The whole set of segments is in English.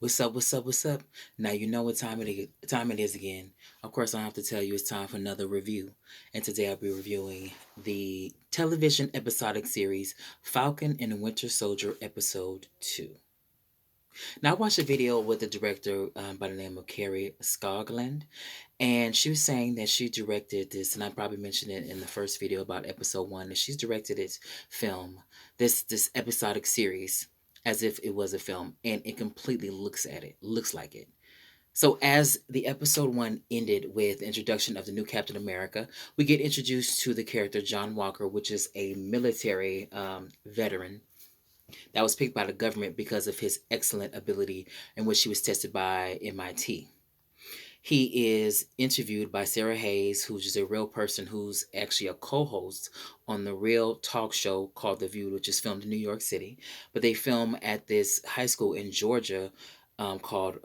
What's up? What's up? What's up? Now you know what time it is again. Of course, I don't have to tell you it's time for another review. And today I'll be reviewing the television episodic series Falcon and the Winter Soldier Episode 2. Now I watched a video with the director by the name of Carrie Scogland, and she was saying that she directed this, and I probably mentioned it in the first video about Episode 1, that she's directed this film, this episodic series as if it was a film, and it completely looks like it. So as the episode 1 ended with introduction of the new Captain America, we get introduced to the character John Walker, which is a military veteran that was picked by the government because of his excellent ability in which he was tested by MIT. He is interviewed by Sarah Hayes, who's just a real person who's actually a co host on the real talk show called The View, which is filmed in New York City. But they film at this high school in Georgia called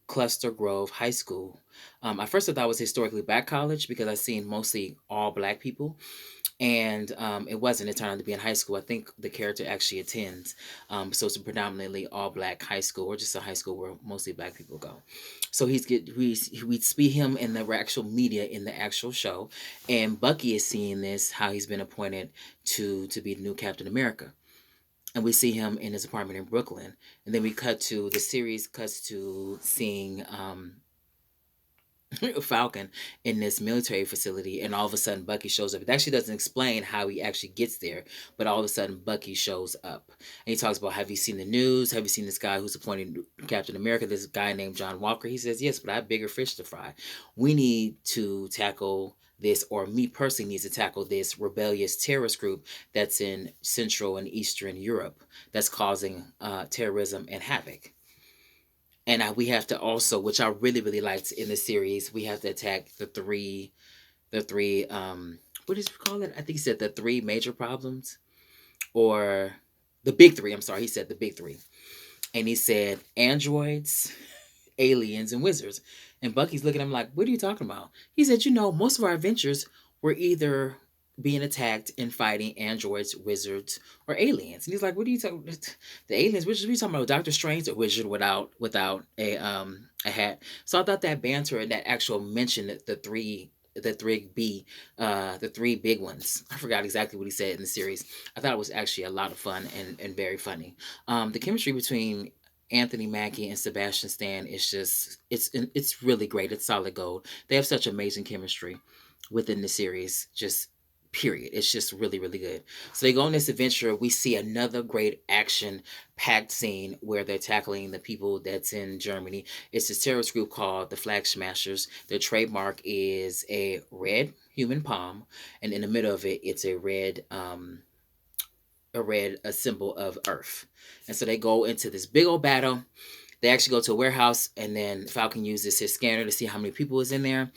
Cluster Grove High School. At first, I thought it was historically black college because I seen mostly all black people, and it wasn't. It turned out to be in high school. I think the character actually attends, so it's a predominantly all black high school, or just a high school where mostly black people go. So we see him in the actual media in the actual show, and Bucky is seeing this, how he's been appointed to be the new Captain America, and we see him in his apartment in Brooklyn, and then we cut to the series cuts to seeing Falcon in this military facility, and all of a sudden Bucky shows up. It actually doesn't explain how he actually gets there, but all of a sudden Bucky shows up. And he talks about, have you seen the news? Have you seen this guy who's appointed Captain America? This guy named John Walker. He says, yes, but I have bigger fish to fry. We need to tackle this, or me personally needs to tackle this rebellious terrorist group that's in Central and Eastern Europe that's causing terrorism and havoc. And we have to also, which I really liked in the series, we have to attack the three what did you call it? I think he said the three major problems, or the big three. I'm sorry, he said the big three, and he said androids, aliens, and wizards. And Bucky's looking at him like, "What are you talking about?" He said, most of our adventures were either being attacked and fighting androids, wizards, or aliens. And he's like, "What are you talking? The aliens? Wizards? What are you talking about? Doctor Strange, a wizard without a hat." So I thought that banter and that actual mention that the three big ones. I forgot exactly what he said in the series. I thought it was actually a lot of fun and very funny. The chemistry between Anthony Mackie and Sebastian Stan is just it's really great. It's solid gold. They have such amazing chemistry within the series. Just period. It's just really good. So they go on this adventure. We see another great action packed scene where they're tackling the people that's in Germany. It's this terrorist group called the Flag Smashers. Their trademark is a red human palm, and in the middle of it, it's a symbol of Earth. And so they go into this big old battle. They actually go to a warehouse, and then Falcon uses his scanner to see how many people is in there.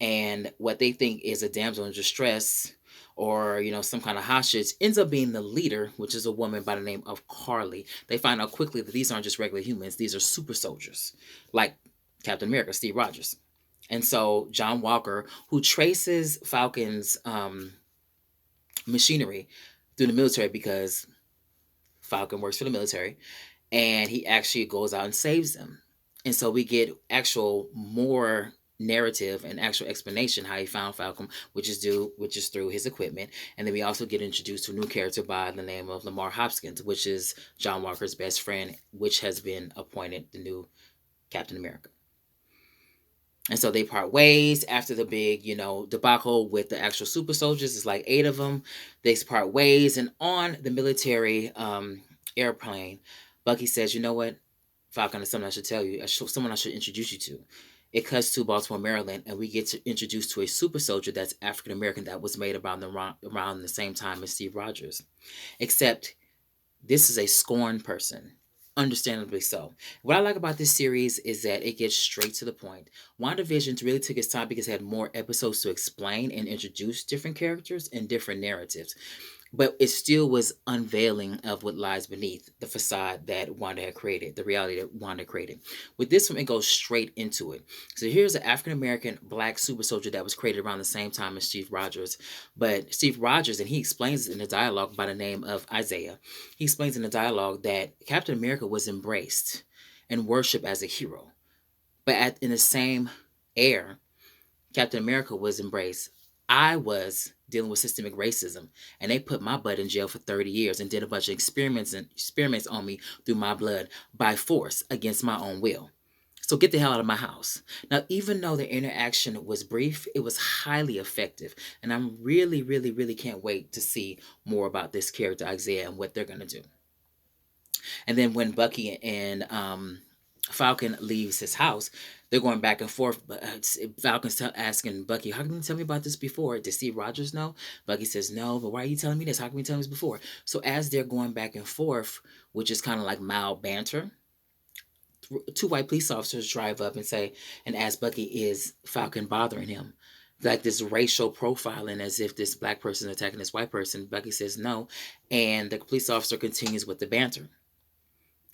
And what they think is a damsel in distress, or some kind of hostage, ends up being the leader, which is a woman by the name of Carly. They find out quickly that these aren't just regular humans, these are super soldiers, like Captain America, Steve Rogers. And so John Walker, who traces Falcon's machinery through the military, because Falcon works for the military, and he actually goes out and saves them. And so we get actual more narrative and actual explanation how he found Falcon, which is through his equipment. And then we also get introduced to a new character by the name of Lamar Hopkins, which is John Walker's best friend, which has been appointed the new Captain America. And so they part ways after the big, debacle with the actual super soldiers. It's like 8 of them. They part ways, and on the military airplane, Bucky says, "You know what, Falcon, is something I should tell you. Someone I should introduce you to." It cuts to Baltimore, Maryland, and we get to introduced to a super soldier that's African American that was made around the same time as Steve Rogers, except this is a scorned person. Understandably so. What I like about this series is that it gets straight to the point. WandaVision really took its time because it had more episodes to explain and introduce different characters and different narratives. But it still was unveiling of what lies beneath the facade that Wanda had created, the reality that Wanda created. With this one, it goes straight into it. So here's an African American black super soldier that was created around the same time as Steve Rogers. But Steve Rogers, and he explains in the dialogue by the name of Isaiah, he explains in the dialogue that Captain America was embraced. and worship as a hero. But in the same air, Captain America was embraced. I was dealing with systemic racism, and they put my butt in jail for 30 years and did a bunch of experiments on me through my blood by force against my own will. So get the hell out of my house. Now, even though the interaction was brief, it was highly effective. And I'm really, really, really can't wait to see more about this character, Isaiah, and what they're going to do. And then when Bucky and Falcon leaves his house, they're going back and forth. But Falcon's asking Bucky, "How come you tell me about this before? Did Steve Rogers know?" Bucky says, "No, but why are you telling me this? How come you tell me this before?" So as they're going back and forth, which is kind of like mild banter, two white police officers drive up and say and ask Bucky, "Is Falcon bothering him?" Like this racial profiling, as if this black person is attacking this white person. Bucky says no, and the police officer continues with the banter.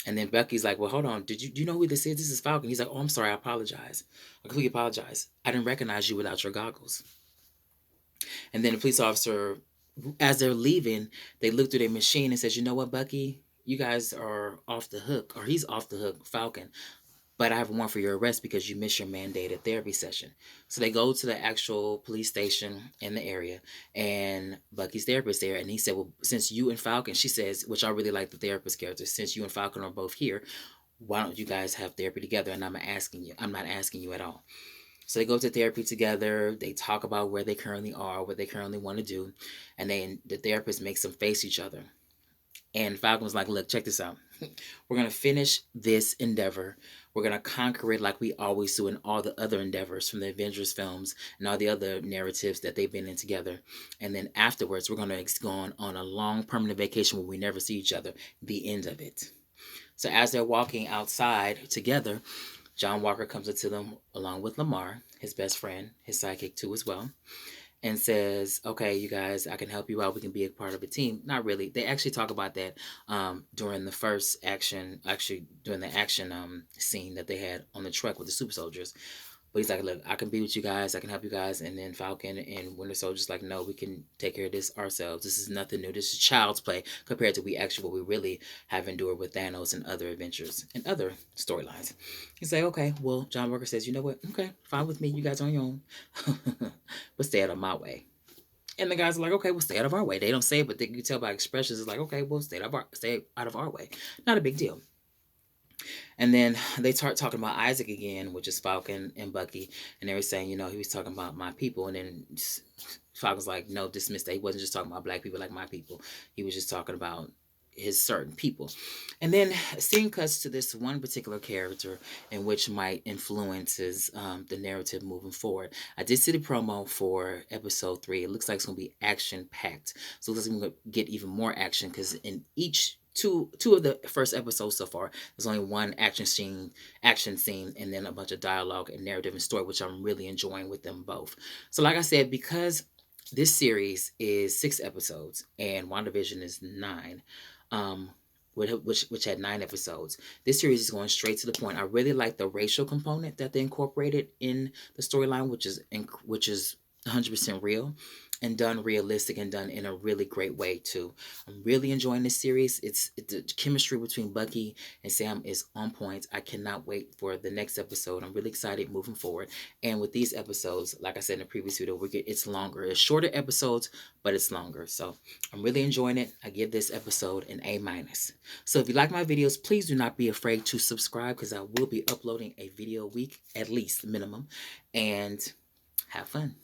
And then Becky's like, "Well, hold on. Do you know who this is? This is Falcon." He's like, "Oh, I'm sorry. I apologize. I completely apologize. I didn't recognize you without your goggles." And then the police officer, as they're leaving, they look through their machine and says, "You know what, Bucky? You guys are off the hook, or he's off the hook, Falcon. But I have a warrant for your arrest because you missed your mandated therapy session." So they go to the actual police station in the area, and Bucky's therapist there, and he said, "Well, since you and Falcon," she says, which I really like the therapist character, "since you and Falcon are both here, why don't you guys have therapy together?" And I'm not asking you at all. So they go to therapy together. They talk about where they currently are, what they currently want to do, and then the therapist makes them face each other. And Falcon was like, "Look, check this out. We're going to finish this endeavor. We're going to conquer it like we always do in all the other endeavors from the Avengers films and all the other narratives that they've been in together. And then afterwards, we're going to go on a long permanent vacation where we never see each other. The end of it." So as they're walking outside together, John Walker comes up to them along with Lamar, his best friend, his sidekick too as well, and says, "Okay, you guys, I can help you out. We can be a part of a team." Not really. They actually talk about that during the first action, actually during the action scene that they had on the truck with the super soldiers. But he's like, "Look, I can be with you guys. I can help you guys." And then Falcon and Winter Soldier's like, "No, we can take care of this ourselves. This is nothing new. This is child's play compared to what we really have endured with Thanos and other adventures and other storylines." He's like, "Okay." Well, John Walker says, "You know what? Okay, fine with me. You guys are on your own, but stay out of my way." And the guys are like, "Okay, we'll stay out of our way." They don't say it, but you can tell by expressions. It's like, "Okay, we'll stay out of our way. Not a big deal." And then they start talking about Isaac again, which is Falcon and Bucky, and they were saying, he was talking about my people, and then Falcon's like, "No, dismiss that. He wasn't just talking about black people like my people. He was just talking about his certain people." And then scene cuts to this one particular character in which might influences the narrative moving forward. I did see the promo for episode 3. It looks like it's going to be action packed. So let's get even more action because in each two of the first episodes so far, there's only one action scene, and then a bunch of dialogue and narrative and story, which I'm really enjoying with them both. So like I said, because this series is 6 episodes and WandaVision is 9, which had 9 episodes. This series is going straight to the point. I really like the racial component that they incorporated in the storyline, which is 100% real and done realistic and done in a really great way too. I'm really enjoying this series. It's the chemistry between Bucky and Sam is on point. I cannot wait for the next episode. I'm really excited moving forward. And with these episodes, like I said in the previous video, it's longer. It's shorter episodes, but it's longer. So I'm really enjoying it. I give this episode an A-. So if you like my videos, please do not be afraid to subscribe because I will be uploading a video a week, at least minimum. And have fun.